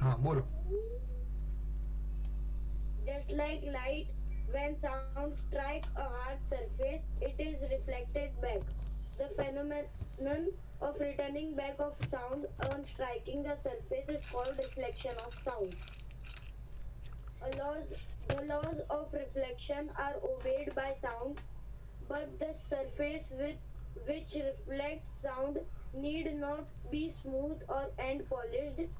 हाँ बोलो. Just like light, when sound strikes a hard surface, it is reflected back. The phenomenon of returning back of sound on striking a surface is called reflection of sound. The laws of reflection are obeyed by sound, but the surface with which reflects sound need not be smooth or and polished.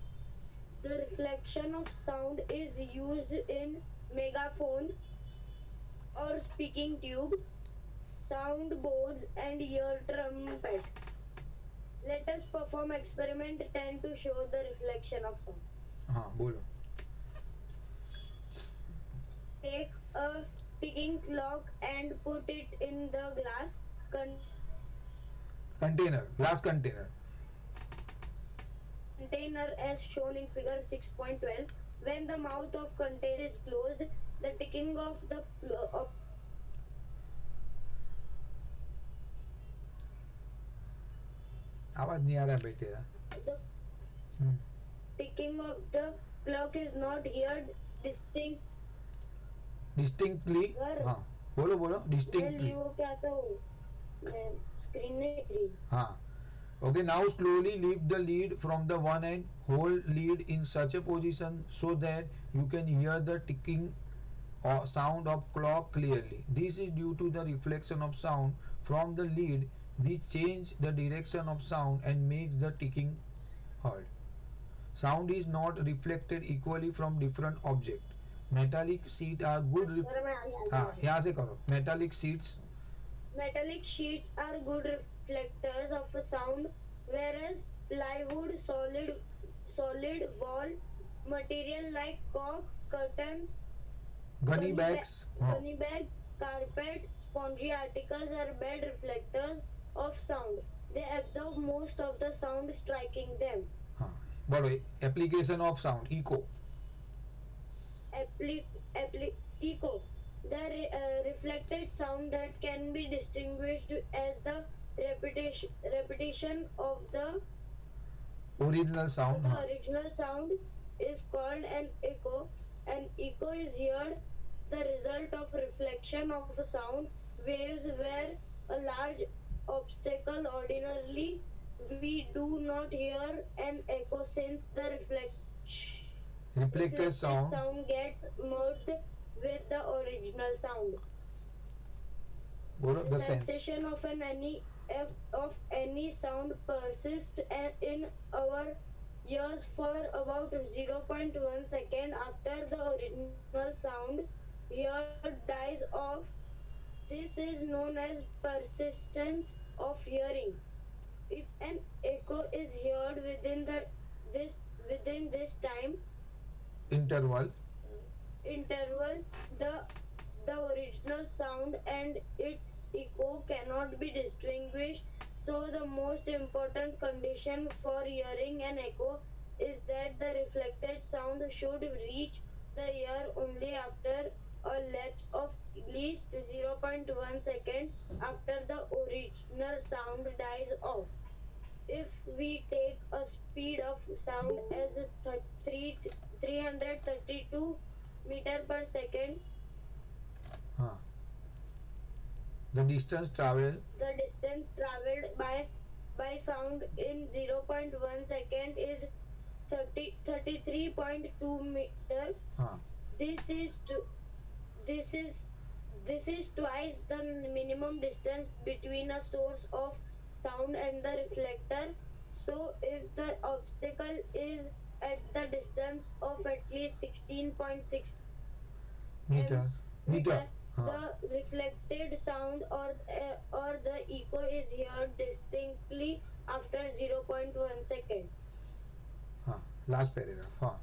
The reflection of sound is used in megaphone or speaking tube, soundboards, and ear trumpet. Let us perform experiment 10 to show the reflection of sound. हाँ बोलो. Take a ticking clock and put it in the glass Container, glass container. container as shown in figure 6.12. When the mouth of container is closed, the ticking of the आवाज नहीं आ रहा है भाई तेरा. हम्म. ticking of the clock is not heard distinct. Distinctly. घर हाँ बोलो बोलो. मैं Distinctly. लीवो क्या तो मैं स्क्रीन नहीं दिख रही. हाँ. Okay, now slowly lift the lid from the one end. Hold lid in such a position so that you can hear the ticking or sound of clock clearly. This is due to the reflection of sound from the lid which change the direction of sound and makes the ticking heard. Sound is not reflected equally from different objects. Metallic sheets are good. Sir मैं आगे हाँ यहाँ से करो. Metallic sheets. Metallic sheets are good reflectors of a sound, whereas plywood, solid wall material like cork, curtains, Gunny bags. हाँ. gunny bags, carpet, spongy articles are bad reflectors of sound. They absorb most of the sound striking them. हाँ बोलो. Application of sound. Echo. Echo. The reflected sound that can be distinguished as the repetition Original of sound. the हाँ. original sound is called an echo. An echo is heard the result of reflection of a sound waves where a large obstacle. Ordinarily we do not hear an echo since the Reflected reflected sound. sound gets merged with the original sound. बोलो The the sense. sensation of any sound persists in our ears for about 0.1 second after the original sound heard dies off. This is known as persistence of hearing. If an echo is heard within this time Interval. interval, the original sound and its echo cannot be distinguished. So the most important condition for hearing an echo is that the reflected sound should reach the ear only after a lapse of at least 0.1 second after the original sound dies off. If we take a speed of sound as 332 meter per second, हाँ. The distance travel. the distance traveled by sound in 0.1 second is 33.2 meter. हाँ. This is to, this is this is twice the minimum distance between a source of sound and the reflector. So if the obstacle is at the distance of at least 16.6 Meter. Meter. meter, हाँ. the reflected sound or the echo is heard distinctly after 0.1 second. हाँ. Last paragraph. हाँ.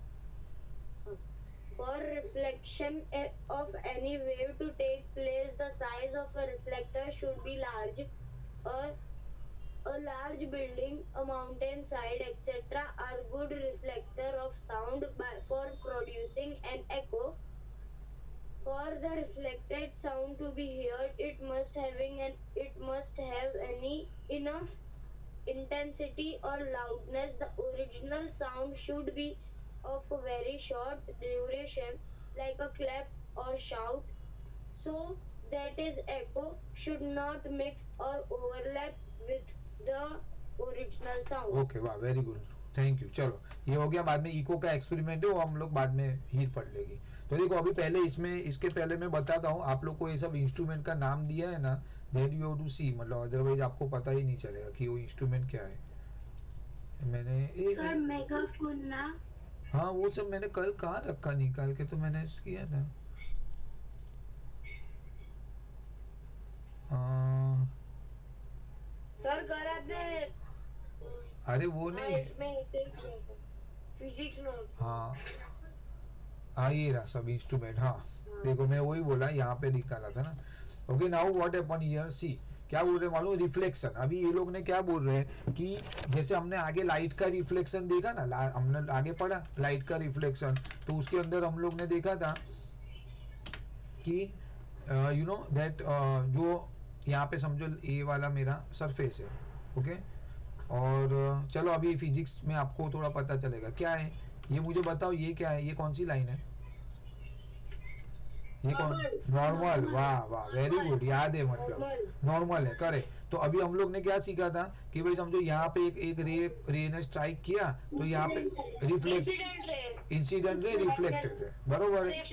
For reflection of any wave to take place, the size of a reflector should be large. A, a large building, a mountainside, etc. are good reflector of sound for producing an echo. For the reflected sound to be heard, it must have any enough intensity or loudness. The original sound should be of a very short duration, like a clap or shout, so that is echo should not mix or overlap with the original sound. Okay वाह very good, thank you. चलो ये हो गया, बाद में eco का experiment है वो हम लोग बाद में हीर पढ़ लेगी। तो देखो अभी पहले इसमें, इसके पहले मैं बताता हूँ आप लोग को, ये सब इंस्ट्रूमेंट का नाम दिया है ना, दैट यू हैव टू सी, मतलब अदरवाइज आपको पता ही नहीं चलेगा कि वो इंस्ट्रूमेंट क्या है। मैंने सर मेगाफोन ना, हाँ वो सब मैंने कल कहाँ रखा, निकाल के तो मैंने किया था। सर कल आपने, अरे वो नहीं, इसमें फिजिक्स नोट, हाँ हाँ ये रहा सब इंस्ट्रूमेंट, हाँ देखो मैं वही बोला, यहाँ पे निकाला था ना। Okay now what happen here, see क्या बोल रहे हैं मालूम, रिफ्लेक्शन। अभी ये लोग ने क्या बोल रहे हैं कि जैसे हमने आगे लाइट का रिफ्लेक्शन देखा ना, हमने आगे पढ़ा लाइट का रिफ्लेक्शन, तो उसके अंदर हम लोग ने देखा था कि यू नो दैट जो यहाँ पे समझो ये वाला मेरा सरफेस है, ओके। और चलो अभी फिजिक्स में आपको थोड़ा पता चलेगा क्या है ये, मुझे बताओ ये क्या है, ये कौन सी लाइन है, ये कौन, नॉर्मल, वाह वाह वेरी गुड, याद है, मतलब नॉर्मल है, करेक्ट। तो अभी हम लोग ने क्या सीखा था कि भाई समझो यहाँ पे एक रे ने स्ट्राइक किया तो यहाँ पे reflect, incident ray, reflected ray, बरोबर है।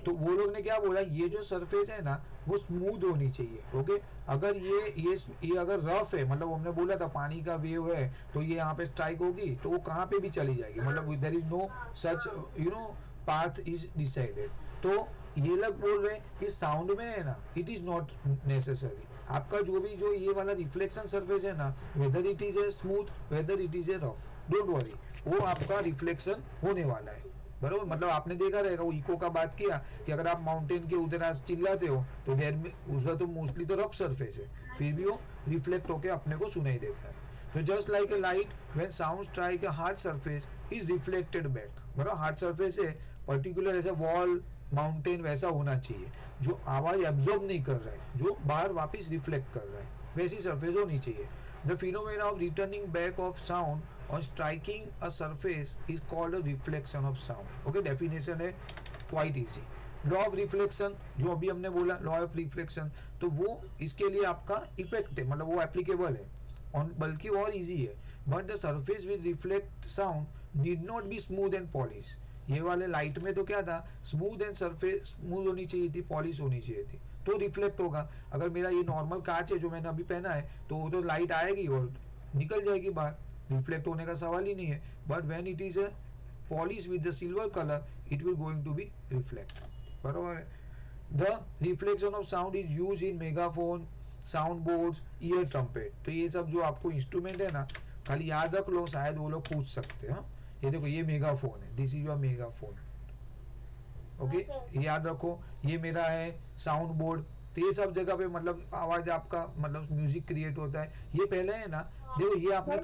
तो वो लोग ने क्या बोला, ये जो सरफेस है ना वो स्मूथ होनी चाहिए, ओके। अगर ये अगर रफ है, मतलब हमने बोला था पानी का वेव है तो ये यहाँ पे स्ट्राइक होगी तो वो कहाँ पे भी चली जाएगी, मतलब there is no such you know path is decided. तो ये लोग बोल रहे हैं कि साउंड में है ना, इट इज नॉट नेसेसरी, आपका जो भी जो ये वाला रिफ्लेक्शन सरफेस है ना, whether it is a smooth whether it is a rough, don't worry, वो आपका रिफ्लेक्शन होने वाला है, बरोबर। मतलब आपने देखा रहेगा वो इको का बात किया कि अगर आप माउंटेन के उधर आज चिल्लाते हो तो देर में उसका तो मोस्टली तो रफ सरफेस है, फिर भी वो रिफ्लेक्ट होके अपने को सुनाई देता है। तो just like a light when sound strike a hard surface is reflected back, बराबर। हार्ड सरफेस है पर्टिकुलर, ऐसे वॉल माउंटेन वैसा होना चाहिए जो आवाज एब्जॉर्ब नहीं कर रहा है, जो बाहर वापस रिफ्लेक्ट कर रहा है, वैसी सरफेस होनी चाहिए। The phenomena of returning back of sound on striking a surface is called a reflection of sound, okay। definition है quite easy। Law of reflection जो अभी हमने बोला, लॉ ऑफ रिफ्लेक्शन, तो वो इसके लिए आपका इफेक्ट है, मतलब वो एप्लीकेबल है, बल्कि और इजी है। But the surface with reflect sound need not be smooth and polish. ये वाले लाइट में तो क्या था, स्मूथ एंड सरफेस स्मूथ होनी चाहिए थी, पॉलिश होनी चाहिए थी, तो रिफ्लेक्ट होगा। अगर मेरा ये नॉर्मल कांच है जो मैंने अभी पहना है तो वो तो लाइट आएगी और निकल जाएगी बाहर, रिफ्लेक्ट होने का सवाल ही नहीं है। But when it is a polish with the silver colour it will going to be reflect, बराबर है। The reflection of sound is use in megaphone, sound boards, ear trumpet. तो ये सब जो आपको इंस्ट्रूमेंट है ना, खाली याद रख लो, शायद वो लोग पूछ सकते हैं। ये देखो ये मेगाफोन है, this is your megaphone, okay. याद रखो ये मेरा है साउंड बोर्ड, तो ये सब जगह पे मतलब आवाज आपका मतलब म्यूजिक क्रिएट होता है। ये पहले है ना, देखो ये आपने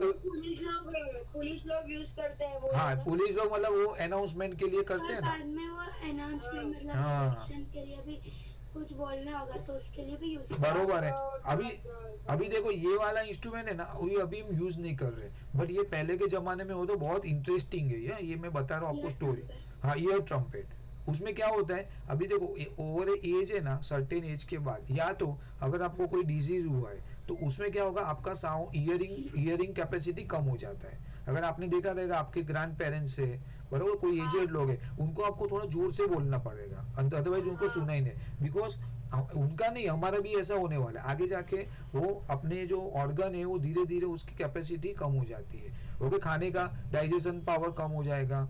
पुलिस लोग यूज करते हैं वो, हाँ पुलिस लोग मतलब वो अनाउंसमेंट के लिए करते हैं ना, बाद में वो अनाउंसमेंट मतलब हाँ के लिए भी कुछ बोलना होगा तो उसके लिए भी यूज, बरोबर है। अभी देखो ये वाला इंस्ट्रूमेंट है ना, ये अभी हम यूज नहीं कर रहे, बट ये पहले के जमाने में हो तो बहुत इंटरेस्टिंग है, ये मैं बता रहा हूँ आपको स्टोरी। हाँ ईयर ट्रम्पेट, उसमें क्या होता है, अभी देखो ओवर एज है ना, सर्टेन एज के बाद, या तो अगर आपको कोई डिजीज हुआ है तो उसमें क्या होगा, आपका साउंड ईयरिंग कैपेसिटी कम हो जाता है। अगर आपने देखा रहेगा आपके ग्रैंड पेरेंट्स है, बराबर, कोई एजेड लोग है, उनको आपको थोड़ा जोर से बोलना पड़ेगा, अदरवाइज उनको सुना ही नहीं, बिकॉज उनका नहीं हमारा भी ऐसा होने वाला है आगे जाके, वो अपने जो ऑर्गन है वो धीरे धीरे उसकी कैपेसिटी कम हो जाती है, ओके। खाने का डाइजेशन पावर कम हो जाएगा,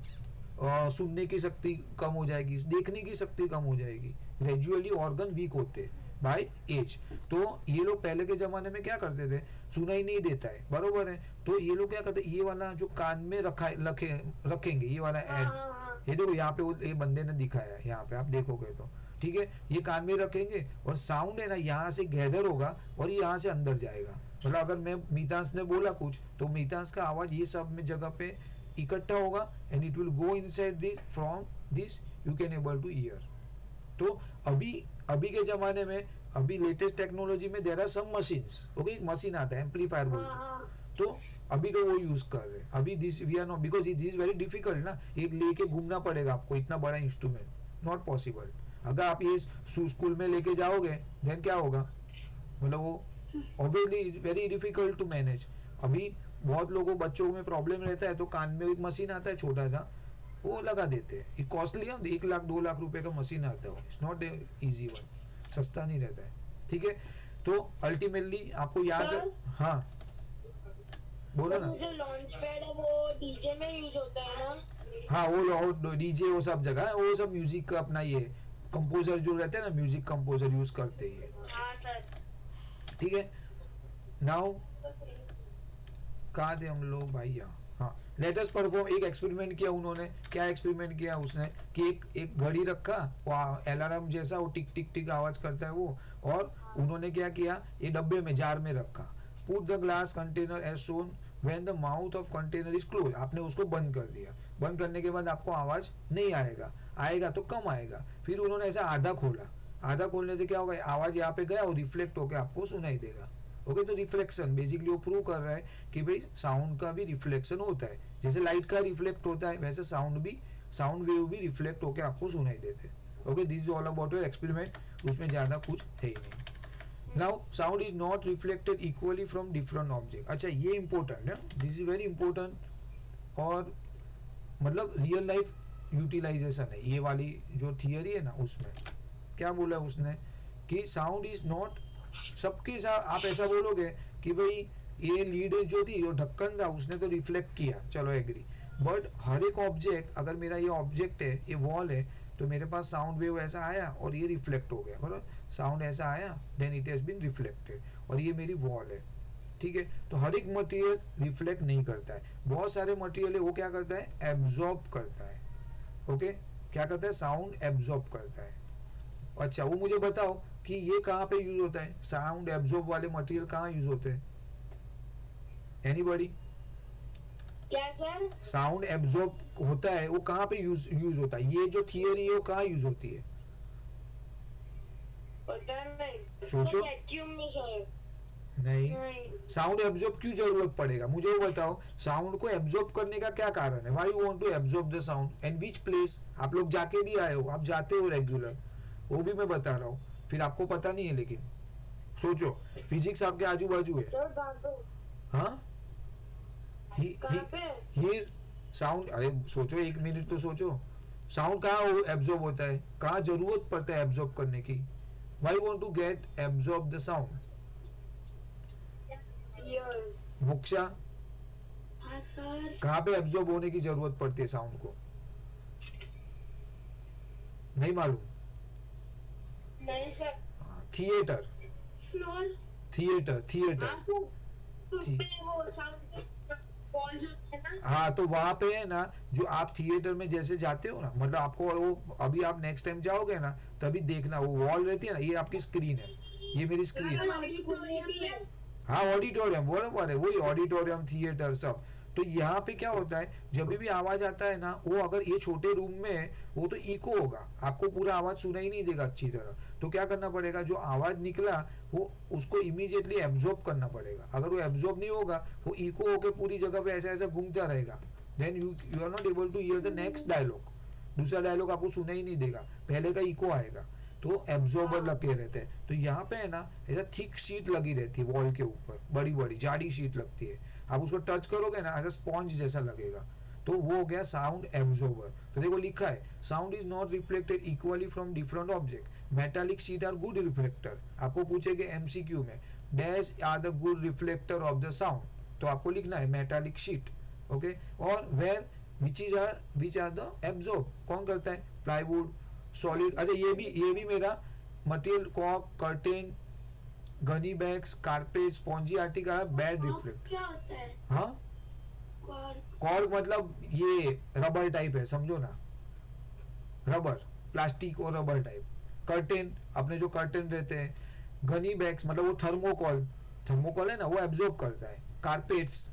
सुनने की शक्ति कम हो जाएगी, देखने की शक्ति कम हो जाएगी, ग्रेजुअली ऑर्गन वीक होते हैं बाय एज। तो ये लोग पहले के जमाने में क्या करते थे, सुना ही नहीं देता है, बरोबर है, तो ये लोग क्या करते, ये वाला जो कान में रखेंगे ये वाला एड, ये देखो यहाँ पे वो ये बंदे ने दिखाया है, यहाँ पे आप देखोगे तो ठीक है, ये कान में रखेंगे और साउंड है ना यहाँ से गैदर होगा और ये यहाँ से अंदर जाएगा, मतलब अगर मैं मीतांश ने बोला कुछ तो मीतांश का आवाज ये सब में जगह पे इकट्ठा होगा and it will go inside this, from this you can able to hear. तो अभी अभी के जमाने में, अभी लेटेस्ट टेक्नोलॉजी में there are some machines, okay, एक मशीन आता है एम्पलीफायर बोलते हैं, तो अभी तो वो यूज कर रहे हैं। अभी this we are not, because this is very difficult ना, एक लेके घूमना पड़ेगा आपको इतना बड़ा इंस्ट्रूमेंट, नॉट पॉसिबल। अगर आप ये स्कूल में लेके जाओगे देन क्या होगा, मतलब वो obviously very difficult to manage. अभी बहुत लोगों बच्चों में प्रॉब्लम रहता है तो कान में एक मशीन आता है छोटा सा, वो लगा देते हैं। ये कॉस्टली है, 1 लाख 2 लाख रुपए का मशीन आता है, इट्स नॉट इजी वन, सस्ता नहीं रहता है। ठीक है, तो अल्टीमेटली आपको याद है। हाँ बोलो ना। जो लॉन्च पैड है वो डीजे में यूज होता है ना? हाँ वो डीजे वो सब जगह है, वो सब म्यूजिक का अपना ये कंपोजर जो रहते हैं ना, म्यूजिक कंपोजर यूज करते हैं। हाँ सर। ठीक है, नाउ कहाँ थे हम लोग भाई, यहाँ। हाँ, लेट अस परफॉर्म। एक एक्सपेरिमेंट किया उन्होंने, क्या एक्सपेरिमेंट किया उसने कि एक घड़ी रखा, वो अलार्म जैसा, वो टिक टिक टिक आवाज करता है वो, और उन्होंने क्या किया, ये डब्बे में जार में रखा। Put the glass container as shown when the mouth of container is close. आपने उसको बंद कर दिया, बंद करने के बाद आपको आवाज नहीं आएगा, आएगा तो कम आएगा। फिर उन्होंने ऐसा आधा खोला, आधा खोलने से क्या होगा, आवाज यहाँ पे गया और रिफ्लेक्ट होकर आपको सुनाई देगा। ओके, तो रिफ्लेक्शन बेसिकली वो प्रूव कर रहा है कि भाई साउंड का भी रिफ्लेक्शन होता है, जैसे लाइट का रिफ्लेक्ट होता है वैसे साउंड वेव भी रिफ्लेक्ट होकर आपको सुनाई देते हैं। Okay, this is all about your experiment, उसमें ज्यादा कुछ है ही नहीं। Now sound is not reflected equally from different object. अच्छा, ये इंपॉर्टेंट है, दिस इज वेरी इंपॉर्टेंट, और मतलब रियल लाइफ यूटिलाइजेशन है ये वाली जो थियरी है ना, उसमें क्या बोला है उसने कि साउंड इज नॉट सबके साथ। आप ऐसा बोलोगे कि भाई ये लीड जो थी, जो ढक्कन था, उसने तो रिफ्लेक्ट किया, चलो एग्री, बट हर एक ऑब्जेक्ट, अगर मेरा ये ऑब्जेक्ट है, ये वॉल है, तो मेरे पास साउंड वेव ऐसा आया और ये रिफ्लेक्ट हो गया, बराबर, साउंड ऐसा आया then it has been reflected, और ये मेरी वॉल है। ठीक है, तो हर एक मटेरियल रिफ्लेक्ट नहीं करता है, बहुत सारे मटेरियल है वो क्या करता है, एब्जॉर्ब करता है। ओके, क्या करता है, साउंड एब्जॉर्ब करता है। अच्छा, वो मुझे बताओ कि ये कहाँ पे यूज होता है, साउंड एब्जॉर्ब वाले मटेरियल कहाँ यूज होते हैं, एनीबॉडी? क्या सर? साउंड एब्जॉर्ब होता है वो कहाँ पे यूज होता है, ये जो थियरी है वो कहाँ यूज होती है, पता नहीं। सोचो। वैक्यूम में सर। नहीं, साउंड एब्जॉर्ब क्यों जरूरत पड़ेगा, मुझे वो बताओ। साउंड को एब्जॉर्ब करने का क्या कारण है, why you want to absorb the sound and which place? आप लोग जाके भी आए हो, आप जाते हो रेगुलर, वो भी मैं बता रहा हूँ, फिर आपको पता नहीं है, लेकिन सोचो, फिजिक्स आपके आजू बाजू है। हाँ, हियर साउंड, अरे सोचो, 1 मिनट तो सोचो, साउंड कहाँ एब्जॉर्ब होता है, कहाँ जरूरत पड़ता है एब्जॉर्ब करने की, why want to get absorb the sound? Moksha, हाँ सर। कहाँ पे एब्जॉर्ब होने की जरूरत पड़ती है साउंड को, नहीं मालूम? नहीं sir. Theatre, floor. Theatre, theatre. हाँ, तो वहां पे है ना, जो आप थिएटर में जैसे जाते हो ना, मतलब आपको वो, अभी आप नेक्स्ट टाइम जाओगे ना तभी देखना, वो वॉल रहती है ना, ये आपकी स्क्रीन है, ये मेरी स्क्रीन है। हाँ, ऑडिटोरियम बराबर है, वही ऑडिटोरियम, थिएटर सब। तो यहाँ पे क्या होता है, जब भी आवाज आता है ना, वो अगर ये छोटे रूम में है, वो तो इको होगा, आपको पूरा आवाज सुनाई नहीं देगा अच्छी तरह। तो क्या करना पड़ेगा, जो आवाज निकला वो उसको इमीडिएटली एब्जॉर्ब करना पड़ेगा। अगर वो एब्जॉर्ब नहीं होगा, वो इको होकर पूरी जगह पे ऐसा ऐसा घूमता रहेगा, then you are not able to hear the next dialogue. दूसरा डायलॉग आपको सुनाई नहीं देगा, पहले का इको आएगा। तो एब्जॉर्बर लगे रहते हैं। तो यहाँ पे है ना, ऐसा थिक शीट लगी रहती है वॉल के ऊपर, बड़ी बड़ी जाडी शीट लगती है, आप उसको टच करोगे ना, ऐसा स्पॉन्ज जैसा लगेगा, तो वो हो गया साउंड एब्जॉर्बर। तो देखो लिखा है, sound is not reflected equally from different object, metallic sheet are good reflector. आपको पूछेगे एमसीक्यू में, dash are the good reflector of the sound, तो आपको लिखना है मेटालिक शीट। ओके, और where which are the absorb, कौन करता है, प्लाईवुड, सॉलिड। अच्छा, ये भी मेरा मटेरियल, कॉक, curtain, gunny bags, carpet, spongy article, bad reflect. क्या होता है? हाँ, कॉर्क मतलब ये रबर टाइप है, समझो ना, रबर, प्लास्टिक और रबर टाइप। कर्टेन, अपने जो कर्टेन रहते हैं। गनी बैग्स मतलब वो थर्मोकॉल, थर्मोकॉल है ना, वो एब्जॉर्ब करता है। कारपेट्स,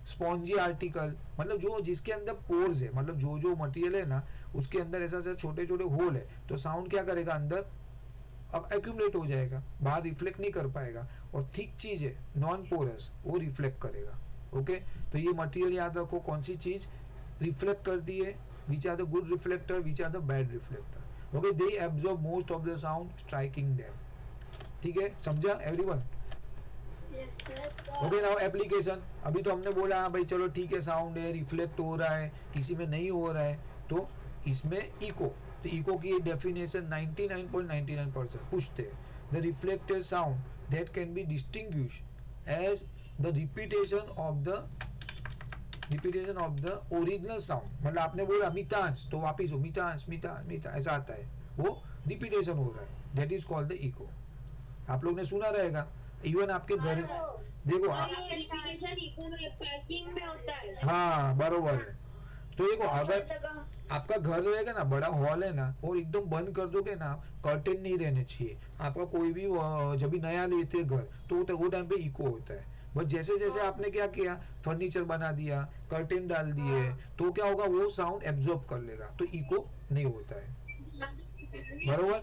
स्पॉन्जी आर्टिकल मतलब जो जिसके अंदर पोर्स है, मतलब जो जो मटेरियल है ना उसके अंदर ऐसा ऐसा छोटे छोटे होल है, तो साउंड क्या करेगा, अंदर एक्यूमुलेट हो जाएगा, बाहर रिफ्लेक्ट नहीं कर पाएगा। और थिक चीज है, नॉन पोरस, वो रिफ्लेक्ट करेगा। ओके तो ये मटेरियल याद रखो, कौन सी चीज रिफ्लेक्ट करती है, which are the good reflector, which are the bad reflector. Okay they absorb most of the sound striking them. ठीक है, समझा एवरीवन? Okay now application. अभी तो हमने बोला हाँ भाई चलो ठीक है, साउंड है, रिफ्लेक्ट हो रहा है, किसी में नहीं हो रहा है, तो इसमें इको, तो इको की डेफिनेशन 99.99% पूछते हैं, the reflected sound that can be distinguish as the repetition of the original sound. मतलब आपने बोला मितांश, तो वापिस हो मितांश मितांश मितांश ऐसा आता है, वो रिपीटेशन हो रहा है, that is called the echo. आप लोग ने सुना रहेगा, इवन आपके घर, देखो हाँ बरोबर है। तो देखो अगर आपका घर रहेगा ना, बड़ा हॉल है ना, और एकदम बंद कर दोगे ना, कर्टेन नहीं रहने चाहिए आपका, कोई भी जब भी नया लेते घर तो वो टाइम पे इको होता है। बट जैसे जैसे आपने क्या किया, फर्नीचर बना दिया, कर्टेन डाल दिए, तो क्या होगा, वो साउंड एब्जॉर्ब कर लेगा, तो इको नहीं होता है। बरोबर?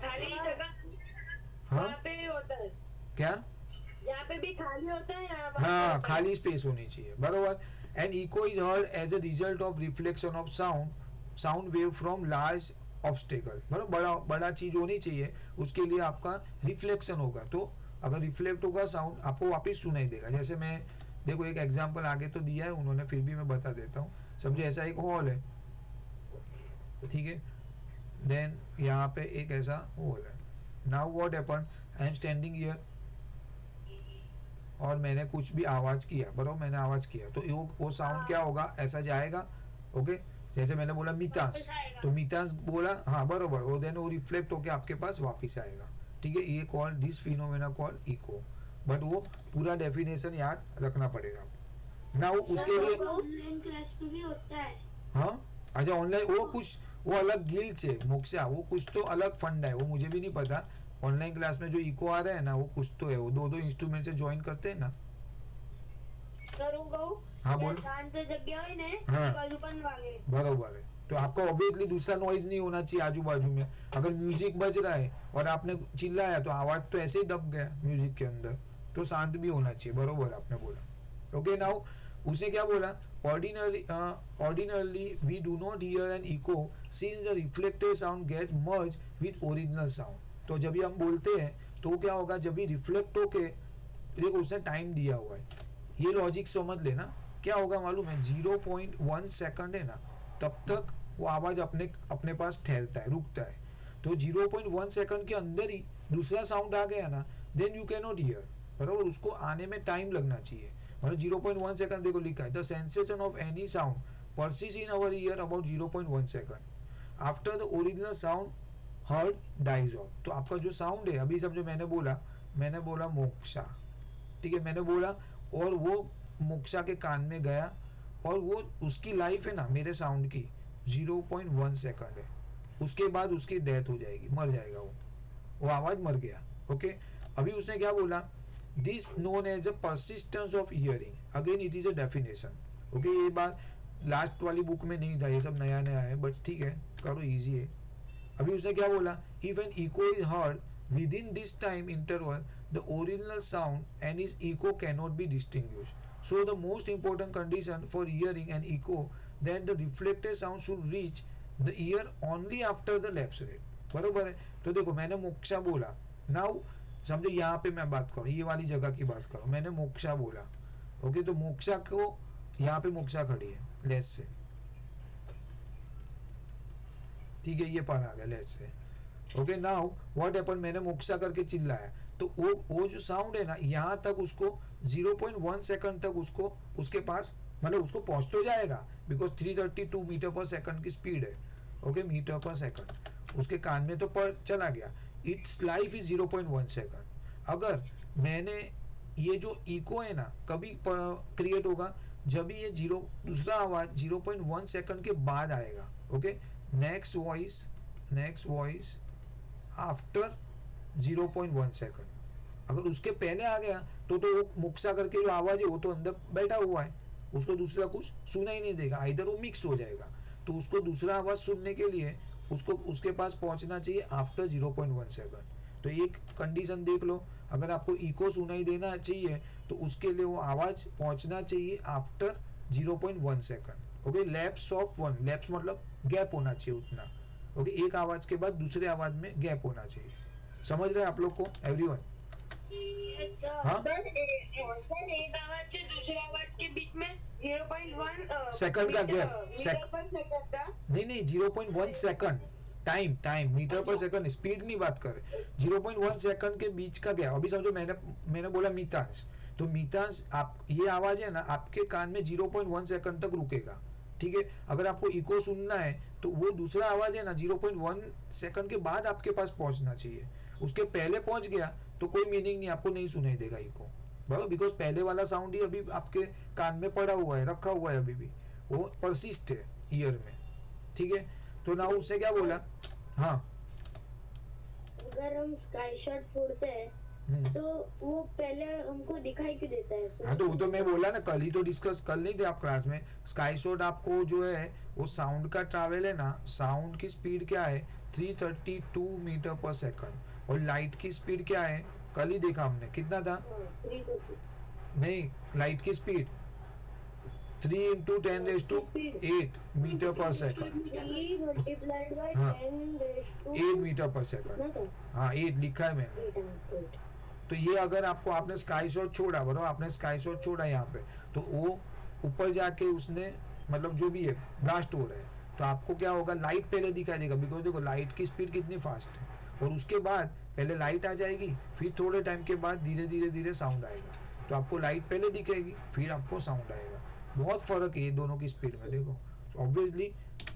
हाँ क्या, जहाँ पे भी खाली होता है हाँ खाली स्पेस होनी चाहिए, बरोबर। And echo is heard as a result of reflection of sound wave from large obstacle. बराबर, बड़ा बड़ा चीज होनी चाहिए, उसके लिए आपका रिफ्लेक्शन होगा, तो अगर रिफ्लेक्ट होगा साउंड आपको वापस सुनाई देगा। जैसे मैं देखो एक एग्जांपल आगे तो दिया है उन्होंने, फिर भी मैं बता देता हूँ। समझे, ऐसा एक हॉल है, ठीक है, देन यहाँ पे एक ऐसा हॉल है। Now what happen, I am standing here और मैंने कुछ भी आवाज किया, बराबर, मैंने आवाज किया, तो वो साउंड क्या होगा, ऐसा जाएगा। ओके, जैसे मैंने बोला मितांश, तो मितांश बोला, हाँ बरोबर, और देन वो रिफ्लेक्ट होके आपके पास वापस आएगा। ठीक है, ये call this phenomena call echo, but वो पूरा डेफिनेशन याद रखना पड़ेगा ना। वो उसके लिए ऑनलाइन क्लास में भी होता है। हाँ अच्छा, ऑनलाइन वो कुछ, वो अलग गिल्स है मोक्षा, वो कुछ तो अलग फंड है, वो मुझे भी नहीं पता। ऑनलाइन क्लास में जो इको आ रहा है ना, वो कुछ तो है, वो दो दो इंस्ट्रूमेंट से ज्वाइन करते हैं ना। हाँ बोलो। शांत जगह है ने हाँ बाजू पण वागे, बरोबर है, तो आपका ऑब्वियसली दूसरा नॉइज नहीं होना चाहिए आजू बाजू में। अगर म्यूजिक बज रहा है और आपने चिल्लाया तो आवाज तो ऐसे ही दब गया म्यूजिक के अंदर, तो शांत भी होना चाहिए, बरोबर आपने बोला। ओके नाउ उसने क्या बोला, ordinarily we do not hear an echo since the reflected sound gets merged with original sound। तो जब भी हम बोलते हैं तो क्या होगा, जब भी रिफ्लेक्ट होके, देखो उसने टाइम दिया हुआ है, ये लॉजिक समझ लेना। क्या होगा मालूम है, 0.1 सेकंड है ना, तब तक वो आवाज अपने अपने पास ठहरता है, रुकता है। तो 0.1 सेकंड के अंदर ही दूसरा साउंड आ गया ना, then you can not hear, बराबर, उसको आने में टाइम लगना चाहिए। मतलब 0.1 सेकंड, देखो लिखा है, the sensation of any sound persist in our ear about 0.1 second after the original sound heard dies off. तो आपका जो साउंड है, अभी समझो मैंने बोला मोक्षा, ठीक है, मैंने बोला, और वो मोक्षा के कान में गया, और वो उसकी लाइफ है ना मेरे साउंड की 0.1 सेकंड है, उसके बाद उसकी डेथ हो जाएगी, मर जाएगा वो आवाज मर गया। ओके, अभी उसने क्या बोला, this known as a persistence of hearing, again it is a definition. Okay, ये बात लास्ट वाली बुक में नहीं था, ये सब नया नया है, बट ठीक है, करो, इजी है। अभी उसने क्या बोला, if an echo is heard within this time interval the original sound and its echo cannot be distinguished. So the most important condition for hearing an echo that the reflected sound should reach the ear only after the lapse rate। बरोबर है, तो देखो मैंने मोक्षा बोला, now समझो यहाँ पे मैं बात करूँ, ये वाली जगह की बात करूँ, मैंने मोक्षा बोला। ओके, तो मोक्षा को, यहाँ पे मोक्षा खड़ी है लेस से, ठीक है, ये पर आ गया लेस से। ओके नाउ व्हाट हैपन, मैंने मोक्षा करके चिल्लाया, तो वो जो साउंड है ना, यहाँ तक उसको 0.1 सेकंड तक उसको, उसके पास, मतलब उसको पहुंच तो जाएगा, बिकॉज 332 मीटर पर सेकंड की स्पीड है। ओके, मीटर पर सेकंड उसके कान में तो पर चला गया, इट्स लाइफ इज 0.1 सेकंड। अगर मैंने ये जो इको है ना, कभी क्रिएट होगा जब ये दूसरा आवाज 0.1 सेकंड के बाद आएगा। Okay, next voice after 0.1 second. अगर उसके पहले आ गया तो वो मुक्सा करके जो आवाज है वो तो अंदर बैठा हुआ है, उसको दूसरा कुछ सुना ही नहीं देगा, इधर वो मिक्स हो जाएगा। तो उसको दूसरा आवाज सुनने के लिए उसको उसके पास पहुंचना चाहिए आफ्टर 0.1 सेकंड। तो एक कंडीशन देख लो, अगर आपको इको सुनाई देना चाहिए तो उसके लिए वो आवाज पहुंचना चाहिए after 0.1 second. Okay, lapse of 1, lapse मतलब गैप होना चाहिए उतना। ओके, एक आवाज के बाद दूसरे आवाज में गैप होना चाहिए। समझ रहे हैं आप लोग को एवरीवन? हाँ, सर एक आवाज से दूसरे आवाज के बीच में 0.1 सेकंड का गैप, मीटर पर सेकंड का। नहीं 0.1 सेकंड, टाइम मीटर पर सेकंड, स्पीड नहीं बात कर रहे। 0.1 सेकंड के बीच का गैप। अभी समझो मैंने बोला मीतांश, तो मीतांश आप ये आवाज है ना आपके कान में 0.1 सेकंड तक रुकेगा। ठीक है, अगर आपको इको सुनना है तो वो दूसरा आवाज है ना 0.1 सेकंड के बाद आपके पास पहुंचना चाहिए। उसके पहले पहुंच गया तो कोई मीनिंग नहीं, आपको नहीं सुनाई देगा इको, बराबर, बिकॉज पहले वाला साउंड ही अभी आपके कान में पड़ा हुआ है, रखा हुआ है, अभी भी वो परसिस्ट है ईयर में। ठीक है, तो ना उसने क्या बोला? हाँ, अगर हम स्काई शॉट फोड़ते हैं तो वो पहले हमको दिखाई क्यों देता है? हाँ तो वो तो मैं बोला ना, कल ही तो डिस्कस कर नहीं थे आप क्लास में। स्काई शॉट आपको जो है वो साउंड का ट्रैवल है ना, साउंड की स्पीड क्या है 332 मीटर पर सेकंड, और लाइट की स्पीड क्या है कल ही देखा हमने, कितना था? 330 नहीं, लाइट की स्पीड 3 इंटू 10⁸ मीटर पर सेकंड। 3 मल्टीप्लाइड बाय हाँ, 10⁸ 8 मीटर पर सेकंड। हाँ 8 लिखा है मैंने। तो ये अगर आपने स्काई शॉट छोड़ा, बराबर, आपने स्काई शॉट छोड़ा यहाँ पे, तो वो ऊपर जाके उसने मतलब जो भी है ब्लास्ट हो रहा है, तो आपको क्या होगा, लाइट पहले दिखाई देगा, बिकॉज देखो लाइट की स्पीड कितनी फास्ट है, और उसके बाद पहले लाइट आ जाएगी, फिर थोड़े टाइम के बाद धीरे साउंड आएगा। तो आपको लाइट पहले दिखेगी, फिर आपको साउंड आएगा। बहुत फर्क है ये दोनों की स्पीड में, देखो ऑब्वियसली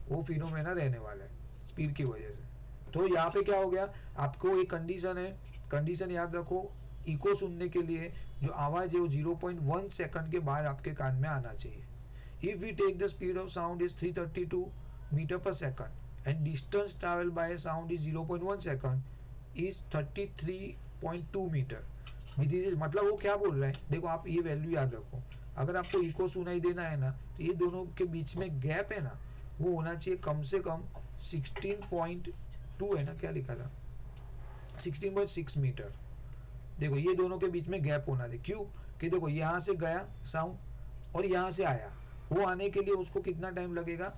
वो फिनोमेना रहने वाला है स्पीड की वजह से। तो यहाँ पे क्या हो गया, आपको एक कंडीशन है, कंडीशन याद रखो, इको सुनने के लिए जो आवाज है वो 0.1 सेकंड के बाद आपके कान में आना चाहिए। If we take the speed of sound is 332 metre पर second and distance travel by sound is 0.1 second is 33.2 metre. मतलब वो क्या बोल रहा है, देखो आप ये वैल्यू याद रखो, अगर आपको इको सुनाई देना है ना, तो ये दोनों के बीच में गैप है ना, वो होना चाहिए कम से कम 16.2 है ना, क्या लिखा था 16.6 मीटर। देखो ये दोनों के बीच में गैप होना चाहिए, क्यों कि देखो यहाँ से गया साउंड और यहाँ से आया, वो आने के लिए उसको कितना टाइम लगेगा,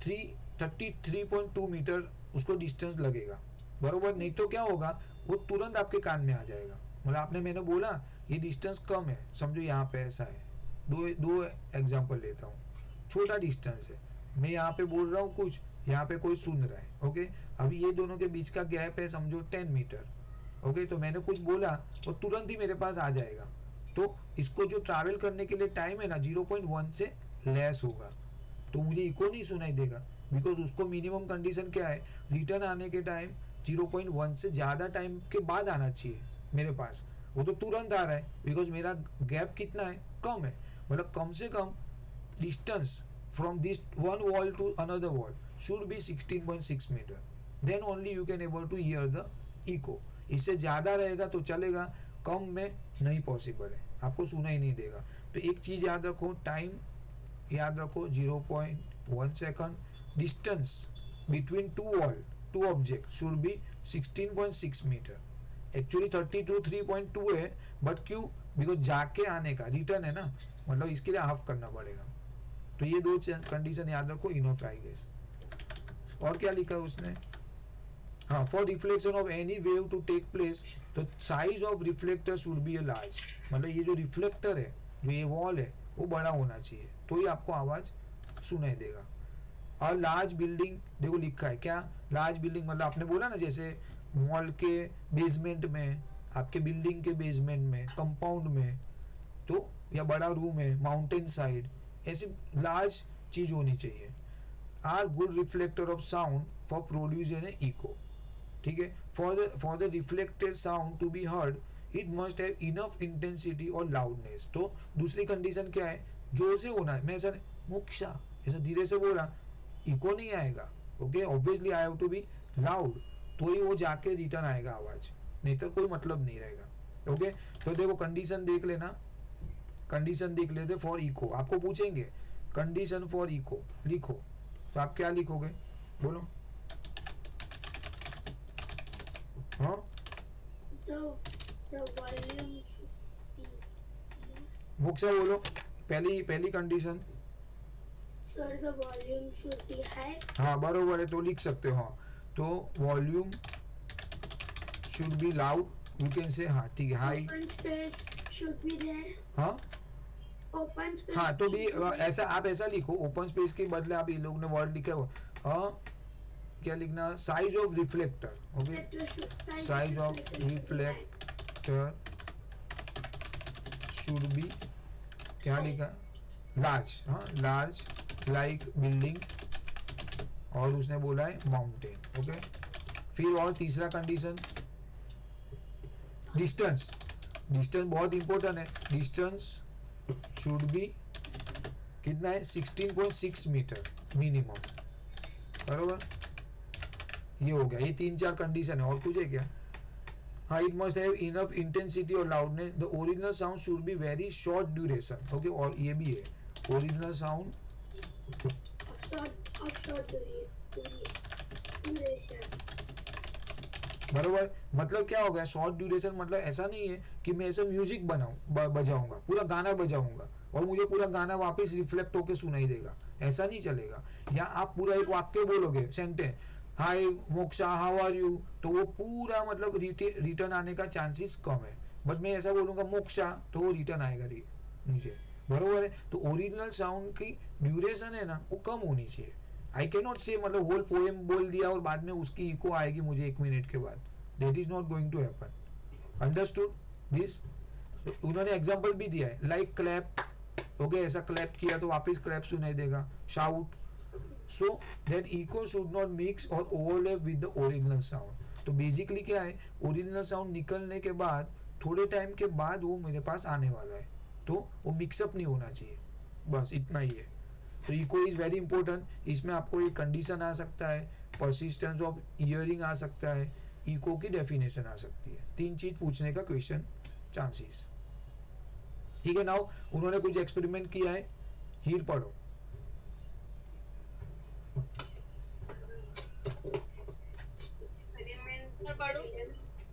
33.2 मीटर उसको डिस्टेंस लगेगा, बरोबर। नहीं तो क्या होगा, वो तुरंत आपके कान में आ जाएगा। मतलब मैंने बोला ये डिस्टेंस कम है, समझो यहाँ पे ऐसा है, दो एग्जांपल लेता हूँ, छोटा डिस्टेंस है, मैं यहाँ पे बोल रहा हूँ कुछ, यहाँ पे कोई सुन रहा है, ओके। अभी ये दोनों के बीच का गैप है समझो 10 मीटर, ओके। तो मैंने कुछ बोला वो तुरंत ही मेरे पास आ जाएगा, तो इसको जो ट्रैवल करने के लिए टाइम है ना 0.1 से लेस होगा, तो मुझे इको नहीं सुनाई देगा, बिकॉज उसको मिनिमम कंडीशन क्या है, रिटर्न आने के टाइम 0.1 से ज्यादा टाइम के बाद आना चाहिए मेरे पास। वो तो तुरंत आ रहा है, बिकॉज मेरा गैप कितना है, कम है। मतलब कम से कम distance from this one wall to another wall should be 16.6 meter, then only you can able to hear the echo। इससे ज्यादा रहेगा तो चलेगा, कम में नहीं पॉसिबल है, आपको सुना ही नहीं देगा। तो एक चीज याद रखो, टाइम याद रखो 0.1 second, distance between two object should be 16.6 meter. Actually 32 3.2 है, बट क्यों, बिकॉज जाके आने का रिटर्न है ना, मतलब इसके लिए हाफ करना पड़ेगा। तो ये दो कंडीशन याद रखो इन ऑफ ट्राई गेस। और क्या लिखा है उसने, हाँ, for reflection of any wave to take place तो size of reflector should be a large, मतलब ये जो रिफ्लेक्टर है, जो ये वॉल है, वो बड़ा होना चाहिए, तो ही आपको आवाज सुनाई देगा। और लार्ज बिल्डिंग, देखो लिखा है क्या, लार्ज बिल्डिंग मतलब आपने बोला ना, जैसे मॉल के बेसमेंट में, आपके बिल्डिंग के बेसमेंट में, कंपाउंड में, तो या बड़ा रूम है, माउंटेन साइड, ऐसी लार्ज चीज होनी चाहिए। Are good reflector of sound for producing a echo. ठीक है, for the reflected sound to be heard it must have enough intensity और लाउडनेस। तो दूसरी कंडीशन क्या है, जोर से होना है, मैं ऐसा मोक्षा ऐसा धीरे से बोला, इको नहीं आएगा, okay. Obviously I have to be loud, तो ही वो जाके रिटर्न आएगा आवाज, नहीं तो कोई मतलब नहीं रहेगा, ओके। तो देखो कंडीशन देख लेना, कंडीशन देख लेते फॉर इको, आपको पूछेंगे कंडीशन फॉर इको लिखो, तो आप क्या लिखोगे, बोलो। हाँ, the volume should be moksha बोलो पहली पहली condition. Sir, the volume should be high. हाँ बरोबर है तो लिख सकते हो. हाँ तो volume should be loud you can say. हाँ ठीक है high. Open space should be there. हाँ Open space. हाँ तो भी ऐसा आप ऐसा लिखो ओपन स्पेस के बदले आप ये लोग ने वर्ड लिखा है हाँ क्या लिखना size of reflector. Okay size of reflector should B क्या लिखा लार्ज. हाँ लार्ज लाइक बिल्डिंग और उसने बोला है माउंटेन. ओके फिर और तीसरा कंडीशन डिस्टेंस. डिस्टेंस बहुत इंपॉर्टेंट है. डिस्टेंस शुड बी कितना है 16.6 मीटर मिनिमम. बरोबर ये हो गया. ये तीन चार कंडीशन है और कुछ है क्या. हाँ it must have enough intensity और loudness. The original sound should be very short duration. Okay और ये भी है ओरिजिनल साउंड बरोबर. मतलब क्या हो गया शॉर्ट ड्यूरेशन मतलब ऐसा नहीं है कि मैं ऐसा म्यूजिक बनाऊं बजाऊंगा पूरा गाना बजाऊंगा और मुझे पूरा गाना वापस रिफ्लेक्ट होके सुनाई देगा. ऐसा नहीं चलेगा. या आप पूरा एक वाक्य बोलोगे sentence hi Moksha how are you तो वो पूरा मतलब रिटर्न आने का चांसेस कम है. बट मैं ऐसा बोलूंगा मोक्षा तो वो रिटर्न आएगा नीचे. बरोबर है. तो ओरिजिनल साउंड की ड्यूरेशन है ना वो कम होनी चाहिए. आई कैन नॉट से मतलब होल पोएम बोल दिया और बाद में उसकी इको आएगी मुझे 1 मिनट के बाद. That is not going to happen. Understood this. उन्होंने एग्जांपल भी दिया है लाइक क्लैप. ओके ऐसा क्लैप किया तो वापस क्लैप सुनाई देगा. Shout. So that echo should not mix और overlap with the original sound. तो बेसिकली क्या है ओरिजिनल साउंड निकलने के बाद थोड़े टाइम के बाद वो मेरे पास आने वाला है तो वो मिक्सअप नहीं होना चाहिए. बस इतना ही है. तो इको इज वेरी इंपॉर्टेंट. इसमें आपको एक कंडीशन आ सकता है परसिस्टेंस ऑफ हियरिंग आ सकता है इको की डेफिनेशन आ सकती है. तीन चीज पूछने का क्वेश्चन चांसेस. ठीक है. नाउ उन्होंने कुछ एक्सपेरिमेंट किया है. हीर पढ़ो.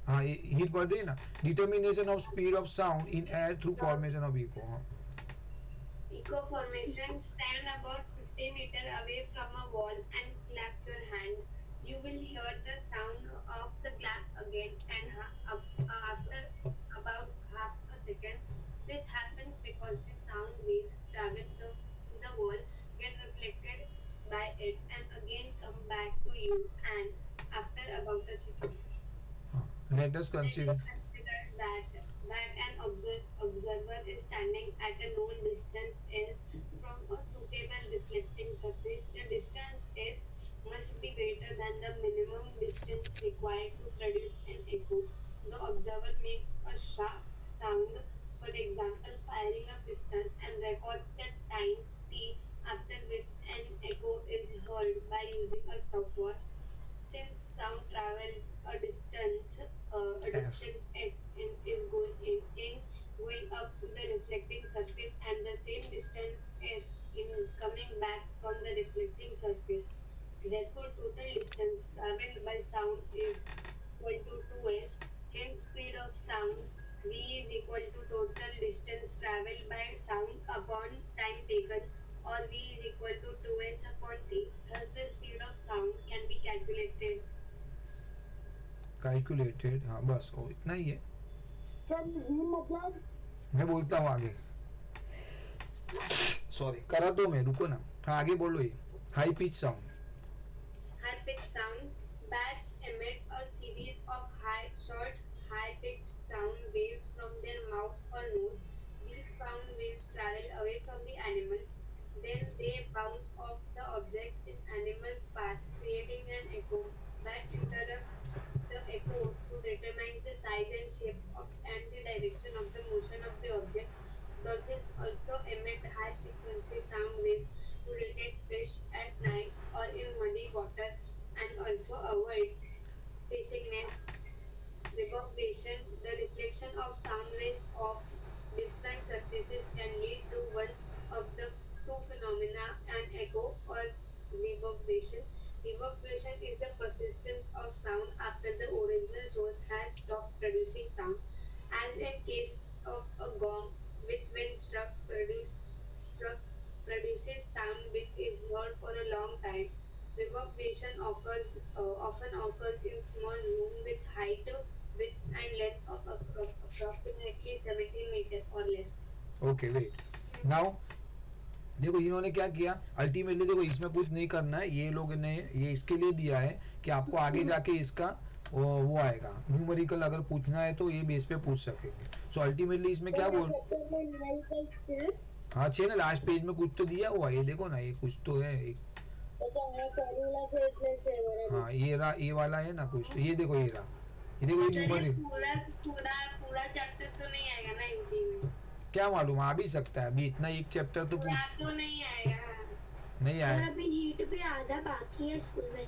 हाँ हीर पढ़ रही है ना. Determination of speed of sound in air through formation of echo. हाँ Echo formation, stand about 50 meters away from a wall and clap your hand. You will hear the sound of the clap again and after about half a second. This happens because the sound waves travel to the wall, get reflected by it and again come back to you and after about a second. let us consider Consider that an observer is standing at a known distance is from a suitable reflecting surface. The distance is must be greater than the minimum distance required to produce an echo. The observer makes a sharp sound, for example, firing a pistol, and records the time t after which an echo is heard by using a stopwatch. Since sound travels a yes. distance s and is going up the reflecting surface and the same distance s in coming back from the reflecting surface. Therefore, total distance traveled by sound is equal to 2s. Hence, speed of sound v is equal to total distance traveled by sound upon time taken or v is equal to 2s upon t. Thus, the speed of sound can be calculated. Calculated. हाँ बस वो इतना ही है. Sir v मतलब मैं बोलता हूँ आगे. सॉरी करा दो मैं रुको ना. हाँ आगे बोलो. ये high pitch sound. High-pitched sound, bats emit a series of short, high-pitched sound waves from their mouth or nose. These sound waves travel away from the animals. Then they bounce off the objects in animals' path, creating an echo that interrupts the echo to determine the size and shape and the direction of the motion of the object. Dolphins also emit high-frequency sound waves to detect fish at night or in muddy water and also avoid seasickness. Reverberation, the reflection of sound waves off different surfaces can lead to one of the two phenomena, an echo or reverberation. Reverberation is the persistence of sound after the original source has stopped producing sound, as in case of a gong, which when struck often occurs in small room with height, width and length of approximately 17 meter or less. Okay wait now देखो इन्होंने क्या किया ultimately देखो इसमें कुछ नहीं करना है ये लोग ने ये इसके लिए दिया है कि आपको आगे जाके इसका वो आएगा न्यूमेरिकल अगर पूछना है तो ये बेस पे पूछ सकेंगे सो अल्टीमेटली इसमें क्या बोल हाँ छे ना लास्ट पेज में कुछ तो दिया हुआ ये देखो ना ये कुछ तो है एक हाँ ये वाला है ना कुछ तो ये देखो ये देखो ये न्यूमेरिकल पूरा पूरा पूरा चैप्टर तो नहीं आएगा ना यूटी में क्या मालूम आ भी सकता है अभी इतना एक चैप्टर तो पूरा पूछ तो नहीं आएगा नहीं आया और अभी हीट पे आधा बाकी है स्कूल में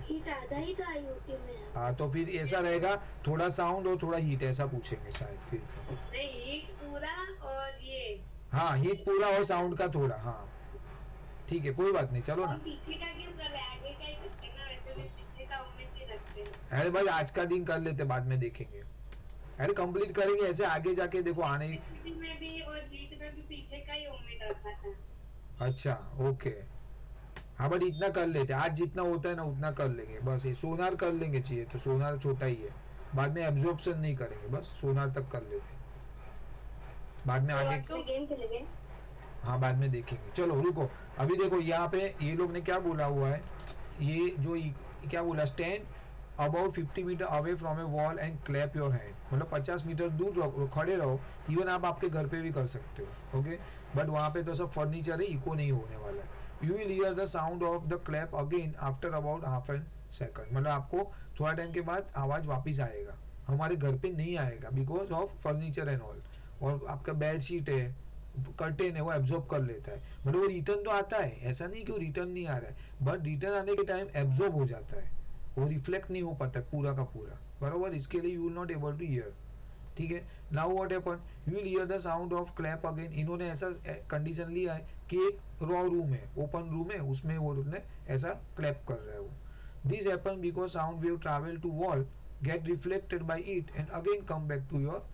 हीट आधा ही था यूटी में हाँ तो फिर ऐसा रहेगा थोड़ा साउंड और थोड़ा हीट ऐसा पूछेंगे शायद फिर नहीं हीट पूरा और ये हाँ हीट पूरा और साउंड का थोड़ा हाँ ठीक है कोई बात नहीं चलो ना पीछे का क्यों कर रहे हैं आगे का ही रखते हैं ना वैसे भी पीछे का ओमिट ही रखते हैं अरे भाई आज का दिन कर लेते बाद में देखेंगे अरे कंप्लीट करेंगे ऐसे आगे जाके देखो आने में भी और हीट में भी पीछे का ही ओमिट रखा था अच्छा ओके हाँ बट इतना कर लेते आज जितना होता है ना उतना कर लेंगे बस ये सोनार कर लेंगे चाहिए तो सोनार छोटा ही है बाद में एब्जॉर्प्शन नहीं करेंगे बस सोनार तक कर लेते बाद में आगे गेम खेलेंगे हाँ बाद में देखेंगे चलो रुको अभी देखो यहाँ पे ये लोग ने क्या बोला हुआ है ये जो क्या बोला stand about 50 meter away from a wall and clap your hand मतलब 50 मीटर दूर खड़े रहो इवन आप आपके घर पे भी कर सकते हो ओके बट वहाँ पे तो सब फर्नीचर है इको नहीं होने वाला है you will hear the sound of the clap again after about half an second मतलब आपको थोड़ा टाइम के बाद आवाज वापिस आएगा हमारे घर पे नहीं आएगा because of furniture and all और आपका बेड शीट है कर्टेन है वो एब्जॉर्ब कर लेता है मतलब वो रिटर्न तो आता है ऐसा नहीं कि वो रिटर्न नहीं आ रहा है बट रिटर्न आने के टाइम एब्जॉर्ब हो जाता है वो रिफ्लेक्ट नहीं हो पाता पूरा का पूरा बराबर इसके लिए you will not able to hear ठीक है now what happen you will hear the sound of clap again इन्होंने ऐसा कंडीशन लिया है कि एक रॉ रूम है ओपन रूम है उसमें वो ने ऐसा क्लैप कर रहा है वो this happen because sound wave travel to wall get reflected by it and again come back to your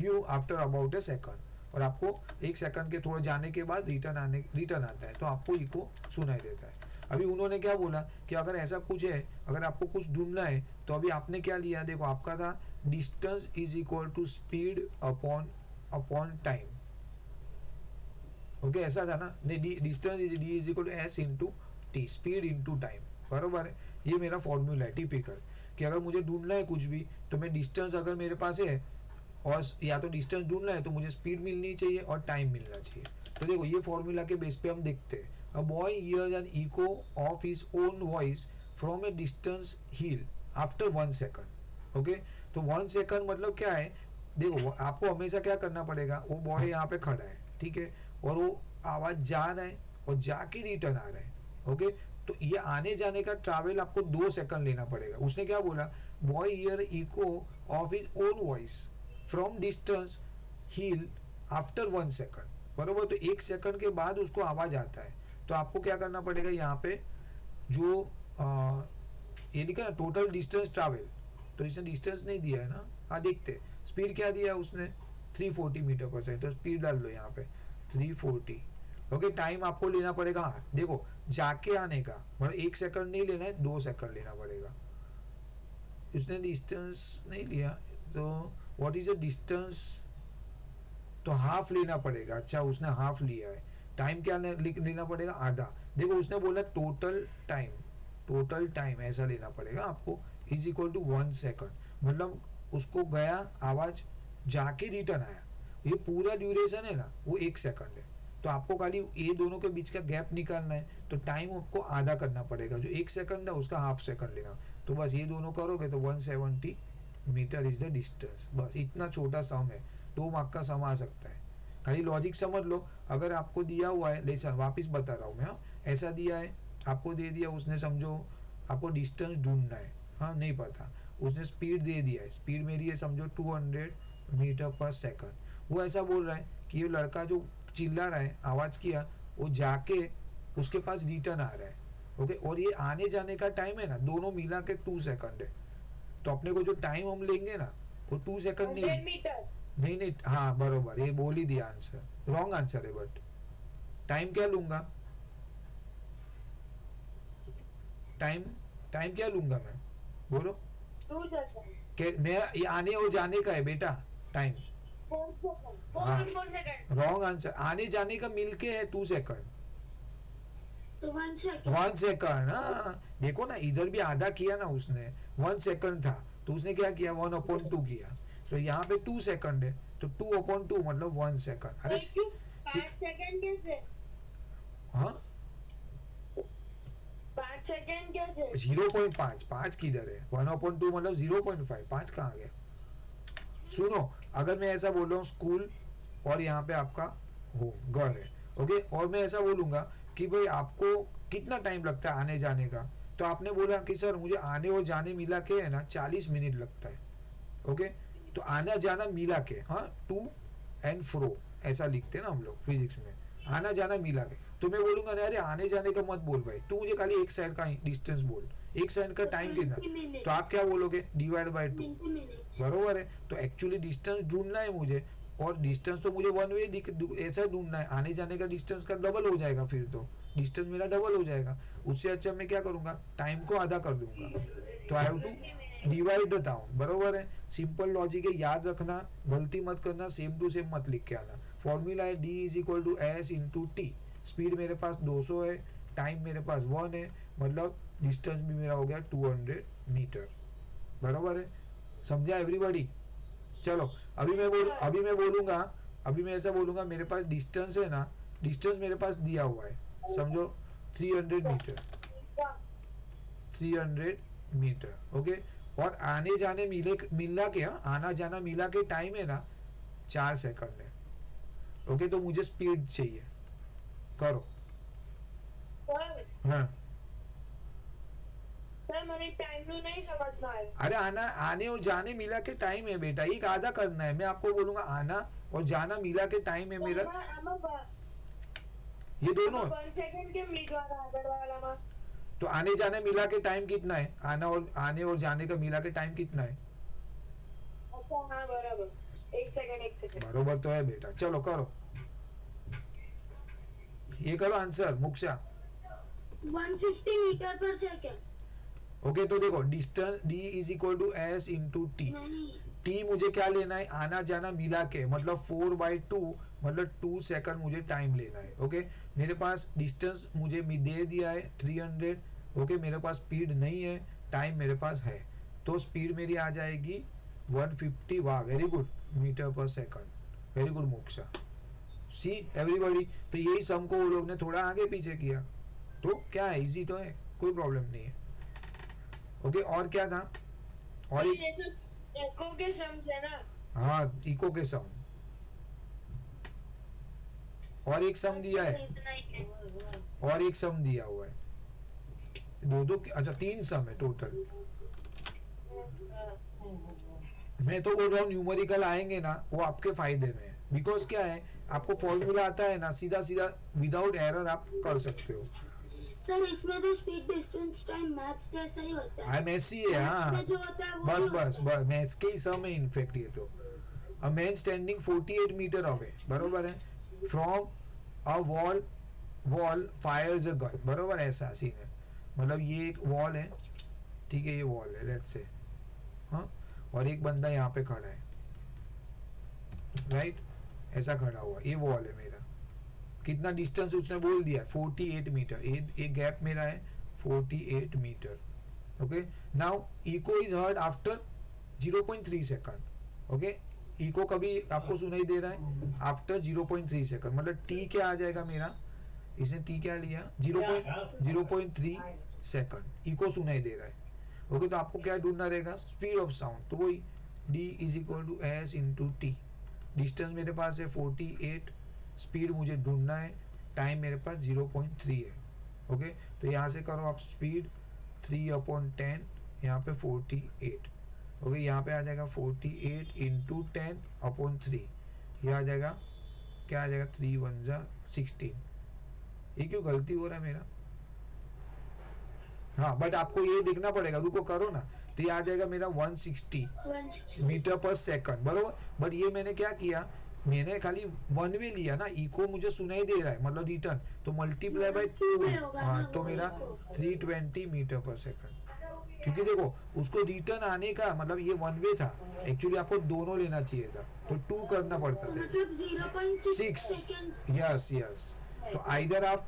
you after about a second और आपको एक सेकंड के थोड़ा जाने के बाद रिटर्न आता है तो आपको इको सुनाई देता है अभी उन्होंने क्या बोला कि अगर ऐसा कुछ है अगर आपको कुछ ढूंढना है तो अभी आपने क्या लिया देखो आपका था distance is equal to speed upon upon time okay ऐसा था ना नहीं distance is D is equal to S into T speed into time बरोबर है ये मेरा फॉर्मूला है टिपिकल कि अगर मुझे ढूंढना है कुछ भी तो मैं डिस्टेंस अगर मेरे पास है और या तो डिस्टेंस ढूंढना है तो मुझे स्पीड मिलनी चाहिए और टाइम मिलना चाहिए तो देखो ये फॉर्मूला के बेस पे हम देखते हैं A boy hears an echo of his own voice from a distance hill after 1 second. Okay? तो 1 second मतलब क्या है देखो आपको हमेशा क्या करना पड़ेगा वो बॉय यहाँ पे खड़ा है ठीक है और वो आवाज जा रहा है और जाके रिटर्न आ रहा है ओके तो ये आने जाने का ट्रैवल आपको 2 सेकंड लेना पड़ेगा उसने क्या बोला boy here eco of his own voice from distance hill after 1 second बरोबर तो 1 सेकंड के बाद उसको आवाज आता है तो आपको क्या करना पड़ेगा यहाँ पे जो ये लिखा है टोटल डिस्टेंस ट्रैवल तो इसने डिस्टेंस नहीं दिया है ना हाँ देखते स्पीड क्या दिया है उसने 340 मीटर पर सेकंड तो स्पीड डाल दो यहाँ पे 340 ओके टाइम आपको लेना पड़ेगा हाँ देखो जाके आने का मतलब 1 सेकंड नहीं लेना है 2 सेकंड लेना पड़ेगा उसने डिस्टेंस नहीं लिया तो व्हाट इज द डिस्टेंस तो हाफ लेना पड़ेगा अच्छा उसने हाफ लिया है टाइम क्या लेना पड़ेगा आधा देखो उसने बोला टोटल टाइम ऐसा लेना पड़ेगा आपको इज इक्वल टू 1 सेकंड मतलब उसको गया आवाज जाके रिटर्न आया ये पूरा ड्यूरेशन है ना वो 1 सेकंड है तो आपको खाली ये दोनों के बीच का गैप निकालना है तो टाइम आपको आधा करना पड़ेगा जो 1 सेकंड था उसका हाफ सेकंड लेना तो बस ये दोनों करोगे तो 170 मीटर इज द डिस्टेंस बस इतना छोटा सम है 2 मार्क का सम आ सकता है खाली लॉजिक समझ लो अगर आपको दिया हुआ है लेसन वापस बता रहा हूँ मैं ऐसा दिया है आपको दे दिया उसने समझो आपको डिस्टेंस ढूंढना है हाँ नहीं पता उसने स्पीड दे दिया है स्पीड मेरी है समझो 200 मीटर पर सेकंड वो ऐसा बोल रहा है कि ये लड़का जो चिल्ला रहा है आवाज किया वो जाके उसके पास रिटर्न आ रहा है ओके और ये आने जाने का टाइम है ना दोनों मिला के 2 सेकंड है तो अपने को जो टाइम हम लेंगे ना वो 2 सेकंड नहीं नहीं हाँ बरोबर ये बोल ही दिया आंसर रॉन्ग आंसर है बट टाइम क्या लूंगा टाइम टाइम क्या लूंगा मैं, बोलो 2 seconds. मैं ये आने और जाने का है बेटा टाइम। 4 seconds. हाँ 4 seconds. रॉन्ग आंसर, आने जाने का मिलके है 2 सेकंड। तो 1 second. 1 सेकंड, हाँ देखो ना इधर भी आधा किया ना उसने, 1 सेकंड था तो उसने क्या किया 1/2 किया, तो यहाँ पे 2 सेकंड है तो 2/2 मतलब 1 सेकंड। अरे 5 सेकंड कैसे? हाँ 5 सेकंड कैसे? 0.5, 5 किधर है, 1/2 मतलब 0.5, 5 कहाँ गया। सुनो अगर मैं ऐसा बोल रहा हूँ स्कूल और यहाँ पे आपका होम घर है, ओके, और मैं ऐसा बोलूंगा कि भाई आपको कितना टाइम लगता है आने जाने का, तो आपने बोला कि सर मुझे आने और जाने मिला के है ना 40 मिनट लगता है, ओके, तो आना जाना मिला के, हाँ टू एंड फ्रो ऐसा लिखते हैं ना हम लोग फिजिक्स में, आना जाना मिला के, तो मैं बोलूंगा ना अरे आने जाने का मत बोल भाई, तू मुझे खाली एक साइड का डिस्टेंस बोल, एक साइड का टाइम कितना, तो आप क्या बोलोगे डिवाइड बाय 2, बरोबर है। तो एक्चुअली डिस्टेंस ढूंढना है मुझे, और डिस्टेंस तो मुझे वन वे ऐसा ढूंढना है, आने जाने का डिस्टेंस का डबल हो जाएगा, फिर तो डिस्टेंस मेरा डबल हो जाएगा, उससे अच्छा मैं क्या करूंगा टाइम को आधा कर दूंगा, तो I have to divide the town, बरोबर है। सिंपल लॉजिक है, याद रखना, गलती मत करना, सेम टू सेम मत लिख के आना। फॉर्मूला है d is equal to S into T, speed मेरे पास 200 है, टाइम मेरे पास 1 है, मतलब डिस्टेंस भी मेरा हो गया 200 मीटर, बरोबर है, समझा एवरीबॉडी। चलो अभी मैं बोलूंगा, अभी मैं ऐसा बोलूंगा मेरे पास डिस्टेंस है ना, डिस्टेंस मेरे पास दिया हुआ है समझो 300 मीटर, 300 मीटर, ओके, और आने जाने मिला के, हाँ आना जाना मिला के टाइम है ना 4 सेकंड है, ओके, तो मुझे स्पीड चाहिए, करो। हाँ सर मैंने टाइम नहीं समझना है। अरे आना आने और जाने मिला के टाइम है बेटा, एक आधा करना है, मैं आपको बोलूंगा आना और जाना मिला के टाइम है मेरा, ये दोनों 1 सेकंड के मिलवाना आगे वाला में, तो आने जाने मिला के टाइम कितना है, आने और जाने का मिला के टाइम कितना है। अच्छा हाँ बराबर, 1 सेकंड बरोबर तो है बेटा, चलो करो, ये करो आंसर मुक्षा। 150 मीटर पर सेकंड। ओके तो देखो distance d is equal to S into T, T मुझे क्या लेना है आना जाना मिला के, मतलब 4/2 मतलब 2 सेकंड मुझे टाइम लेना है, ओके, मेरे पास डिस्टेंस मुझे दे दिया है 300, ओके, मेरे पास स्पीड नहीं है, टाइम मेरे पास है, तो स्पीड मेरी आ जाएगी 150, वाह वेरी गुड, मीटर पर सेकंड, वेरी गुड मोक्षा, सी एवरीबॉडी। तो यही सम को वो लोग ने थोड़ा आगे पीछे किया, तो क्या है इजी तो है, कोई प्रॉब्लम नहीं है, ओके, और क्या था, और इको के सम है ना, हाँ इको के सम, और एक सम दिया है, और एक सम दिया हुआ है, दो अच्छा 3 सम है टोटल। मैं तो बोल रहा हूँ न्यूमेरिकल आएंगे ना वो आपके फायदे में है, बिकॉज क्या है आपको फॉर्मूला आता है ना, सीधा सीधा विदाउट एरर आप कर सकते हो। सर इसमें तो स्पीड डिस्टेंस टाइम मैथ्स जैसा ही होता है, मैथ्स ही है, हाँ जो होता है वो बस बस बस मैथ्स के ही सम है इनफेक्ट ये तो। A man standing 48 meter away, बरोबर है, from a wall fires a gun, बरोबर ऐसा सीन है, मतलब ये एक वॉल है, ठीक है, ये वॉल है लेट्स से, हाँ, और एक बंदा यहाँ पे खड़ा है, राइट, ऐसा खड़ा हुआ, ये वॉल है मेरा, कितना डिस्टेंस उसने बोल दिया 48 मीटर, एक गैप मेरा है 48 meter, okay, now echo is heard after 0.3 second, okay, echo कभी आपको सुनाई दे रहा है आफ्टर 0.3 सेकंड, मतलब टी क्या आ जाएगा मेरा, इसने टी क्या लिया 0.3 सेकंड, इको सुनाई दे रहा है, ओके, तो आपको क्या ढूंढना रहेगा स्पीड ऑफ साउंड, तो वही d is equal to S into T, distance मेरे पास है 48, स्पीड मुझे ढूंढना है, टाइम मेरे पास 0.3 है, ओके, तो यहाँ से करो आप स्पीड 3/10, यहाँ पे 48, ओके, यहाँ पे आ जाएगा 48 इंटू 10/3, ये आ जाएगा क्या आ जाएगा 3 1 16, ये क्यों गलती हो रहा है मेरा, हाँ बट आपको ये देखना पड़ेगा, रुको करो ना, तो ये आ जाएगा मेरा 160 मीटर पर सेकंड, बरोबर, बट ये मैंने क्या किया, मैंने खाली वन वे लिया ना, इको मुझे सुनाई दे रहा है मतलब रिटर्न, तो मल्टीप्लाई बाय 2, हाँ तो मेरा 320 मीटर पर सेकंड, क्योंकि देखो उसको रिटर्न आने का मतलब ये वन वे था, एक्चुअली आपको दोनों लेना चाहिए था, तो 2 करना पड़ता था। मतलब 0.6 6, सेकेंड। Yes yes. तो आइदर आप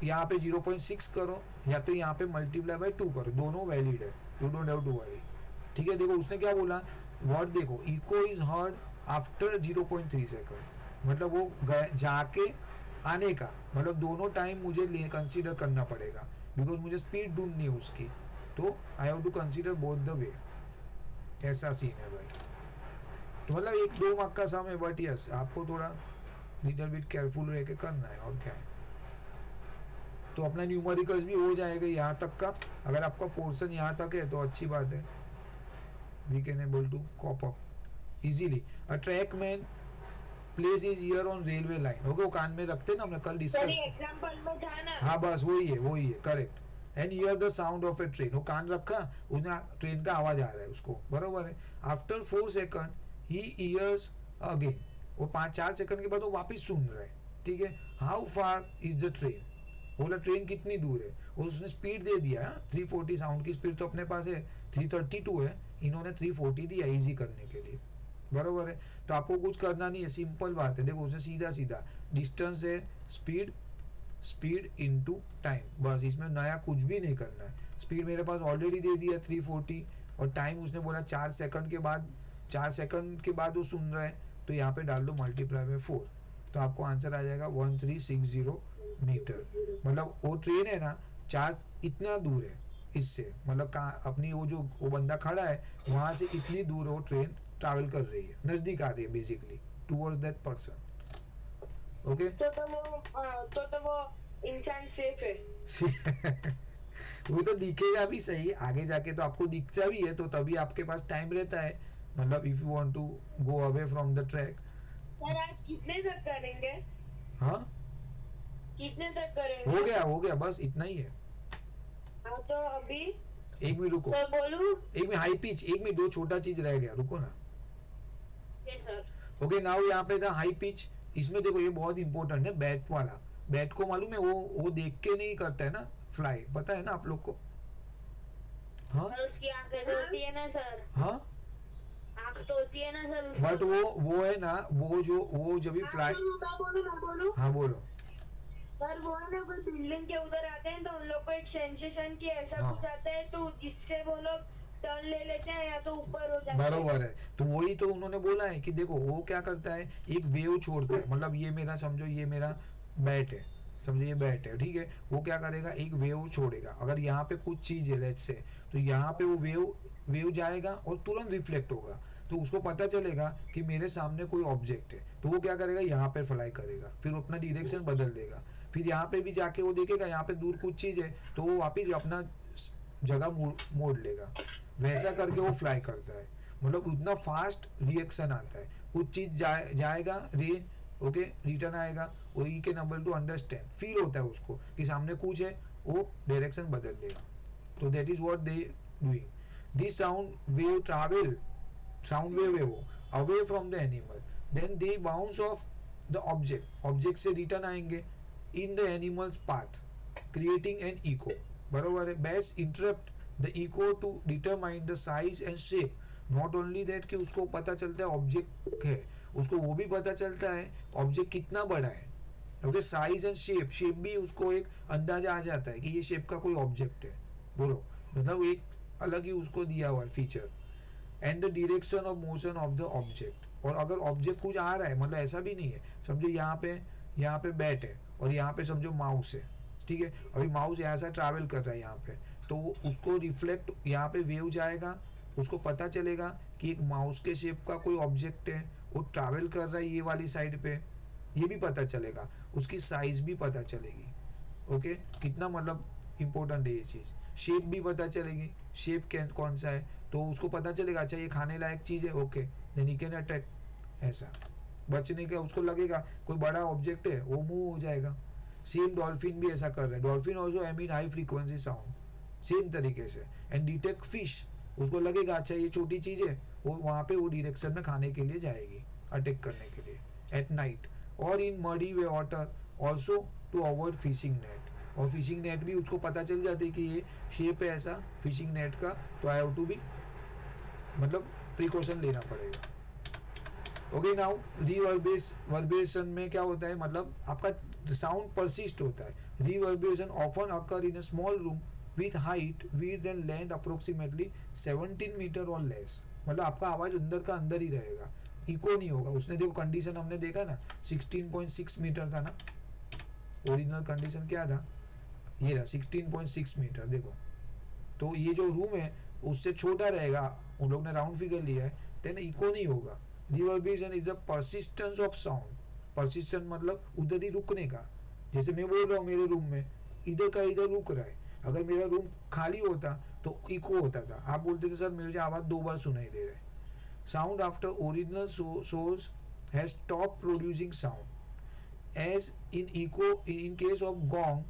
यहाँ पे 0.6 करो या तो यहाँ पे मल्टीप्लाई बाय 2 करो, दोनों वैलिड है, you don't have to worry. ठीक है, देखो उसने क्या बोला, वर्ड देखो, echo is heard after 0.3 second, मतलब वो जाके आने का, मतलब दोनों टाइम मुझे कंसीडर करना पड़ेगा, बिकॉज मुझे स्पीड ढूंढनी है उसकी, तो I have to consider both the way. ऐसा सीन है भाई। तो मतलब एक 2 मार्क का सम है, बट यस आपको थोड़ा लिटिल बिट केयरफुल रह के करना है, और क्या है। तो अपना न्यूमेरिकल्स भी हो जाएगा यहाँ तक का, अगर आपका पोर्शन यहाँ तक है तो अच्छी बात है, we can able to cope up easily. A track man place is ear on railway line, okay, वो कान में रखते ना, हमने कल डिस्कस एग्जांपल में था ना। हाँ बस वही है correct. And year the sound of A train, वो कान रखा, उसने ट्रेन का आवाज आ रहा है उसको, बरोबर है। आफ्टर 4 सेकंड ही ईयर्स अगेन, वो 4 सेकंड के बाद वो वापस सुन रहा है, ठीक है। How far is the train, बोला ट्रेन कितनी दूर है, उसने स्पीड दे दिया 340, साउंड की स्पीड तो अपने पास है 332 है, इन्होंने 340 दिया इजी करने के लिए, बरोबर है। तो आपको कुछ करना नहीं है, सिंपल बात है, देखो उसने सीधा सीधा डिस्टेंस है, स्पीड, स्पीड इनटू टाइम, बस इसमें नया कुछ भी नहीं करना है। स्पीड मेरे पास ऑलरेडी दे दिया 340, और टाइम उसने बोला 4 सेकंड के बाद, 4 सेकंड के बाद वो सुन रहा है, तो यहाँ पे डाल दो मल्टीप्लाई बाय 4, तो आपको आंसर आ जाएगा 1360 मीटर। मतलब वो ट्रेन है ना, 4 इतना दूर है इससे, मतलब अपनी वो जो वो बंदा खड़ा है वहां से इतनी दूर वो ट्रेन ट्रैवल कर रही है, नजदीक आ रही है basically towards that person, okay. तो वो इंसान सेफ है। वो तो दिखेगा भी सही आगे जाके, तो आपको दिखता भी है, तो तभी आपके पास टाइम रहता है, मतलब if you want to go away from the track. Sir आज कितने तक करेंगे? हाँ कितने तक करेंगे? हो गया बस इतना ही है। हाँ तो अभी एक मिनट रुको, तो बोलूं? एक मिनट हाई पिच, एक मिनट, दो छोटा चीज रह गया, रुको ना। Yes sir. ओके नाउ यहाँ पे था हाई पिच, इसमें देखो ये बहुत इंपॉर्टेंट है, बैट वाला, बैट को मालूम है वो देख के नहीं करता है ना फ्लाई, पता है ना आप लोग को। हाँ और उसकी आंखें तो होती है ना सर। हाँ आंख तो होती है ना सर उसकी। बट वो है ना, वो जब भी फ्लाई, बोलू हाँ बोलो। सर वो है ना, कोई बिल्डिंग के उधर आते हैं तो उन लोग को एक सेंसेशन की ऐसा हाँ कुछ आता है, तो जिससे वो लोग टर्न ले लेते हैं या तो ऊपर हो जाते हैं। बरोबर है, तो वही तो उन्होंने बोला है कि देखो वो क्या करता है, एक वेव छोड़ता है, मतलब ये मेरा समझो, ये मेरा बैट है, समझो ये बैट है, ठीक है, वो क्या करेगा, एक वेव छोड़ेगा, अगर यहाँ पे कुछ चीज है लेट्स से, तो यहाँ पे वो वेव वेव जाएगा और तुरंत रिफ्लेक्ट होगा, तो उसको पता चलेगा कि मेरे सामने कोई ऑब्जेक्ट है, तो वो क्या करेगा, यहाँ पे फ्लाई करेगा, फिर अपना डायरेक्शन बदल देगा, फिर यहाँ पे भी जाके वो देखेगा यहाँ पे दूर कुछ चीज है, तो वो वापिस अपना जगह मोड़ लेगा, वैसा करके वो फ्लाई करता है, मतलब उतना फास्ट रिएक्शन आता है, कुछ चीज जाएगा रे, ओके, रिटर्न आएगा, वो ई can able to understand, feel होता है उसको कि सामने कुछ है, वो डायरेक्शन बदल लेगा, तो that is what they doing. This sound wave travel, sound wave है वो, away from the animal, then they bounce off the object, object से रिटर्न आएंगे in the animals path, creating an echo, बरोबर है। Best interpret the echo to determine the size and shape, not only that कि उसको पता चलता है object है, उसको वो भी पता चलता है ऑब्जेक्ट कितना बड़ा है, okay, size and shape, shape भी उसको एक अंदाजा आ जाता है कि ये शेप का कोई ऑब्जेक्ट है, बोलो, मतलब एक अलग ही उसको दिया हुआ है feature. And the direction of motion of the object, और अगर ऑब्जेक्ट कुछ आ रहा है, मतलब ऐसा भी नहीं है, समझो यहाँ पे बैट है और यहाँ पे समझो माउस है, ठीक है, अभी माउस ऐसा ट्रैवल कर रहा है यहाँ पे, तो उसको रिफ्लेक्ट यहाँ पे वेव जाएगा, उसको पता चलेगा कि एक माउस के शेप का कोई ऑब्जेक्ट है, वो ट्रैवल कर रहा है ये वाली साइड पे, ये भी पता चलेगा, उसकी साइज भी पता चलेगी, ओके, कितना मतलब इंपॉर्टेंट है ये चीज, शेप भी पता चलेगी, शेप कौन सा है, तो उसको पता चलेगा अच्छा ये खाने लायक चीज है, okay, then he can attack, ऐसा बचने का उसको लगेगा कोई बड़ा ऑब्जेक्ट है, वो मूव हो जाएगा। सेम डॉल्फिन भी ऐसा कर रहा है, dolphin also emit high frequency sound, same तरीके से, एंड डिटेक्ट फिश, उसको लगेगा अच्छा ये छोटी चीज है, वो वहां पे वो डायरेक्शन में खाने के लिए जाएगी, अटैक करने के लिए, एट नाइट और in muddy way water also to avoid fishing net, और फिशिंग नेट भी उसको पता चल जाती है कि ये शेप है ऐसा फिशिंग नेट का, तो आई हैव टू भी मतलब प्रिकॉशन लेना पड़ेगा. ओके नाउ रिवर्बरेशन में क्या होता है, मतलब आपका साउंड परसिस्ट होता है. Reverberation often occur in a small room with height width and length approximately 17 meter और लेस. मतलब आपका आवाज अंदर का अंदर ही रहेगा, इको नहीं होगा. उसने देखो कंडीशन हमने देखा ना 16.6 मीटर था ना, ओरिजिनल कंडीशन क्या था, ये रहा 16.6 मीटर. देखो तो ये जो रूम है उससे छोटा रहेगा, उन लोग ने राउंड फिगर लिया है, देन इको नहीं होगा. Reverberation is the persistence of sound. Persistent मतलब उधर ही रुकने का. जैसे मैं बोल रहा हूँ मेरे रूम में इधर का इधर रुक रहा है, अगर मेरा रूम खाली होता तो इको होता था, आप बोलते थे सर मुझे आवाज 2 बार सुनाई दे रहा है. Sound after original source has stop producing sound as in echo in case of gong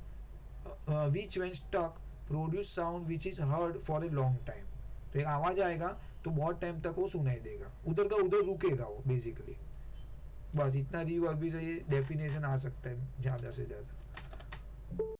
which when stuck produce sound which is heard for a long time. तो एक आवाज आएगा तो बहुत टाइम तक वो सुनाई देगा, उधर का उधर रुकेगा वो बेसिकली. बस इतना रिवर्ब भी चाहिए, डेफिनेशन आ सकता है ज्यादा से ज्यादा.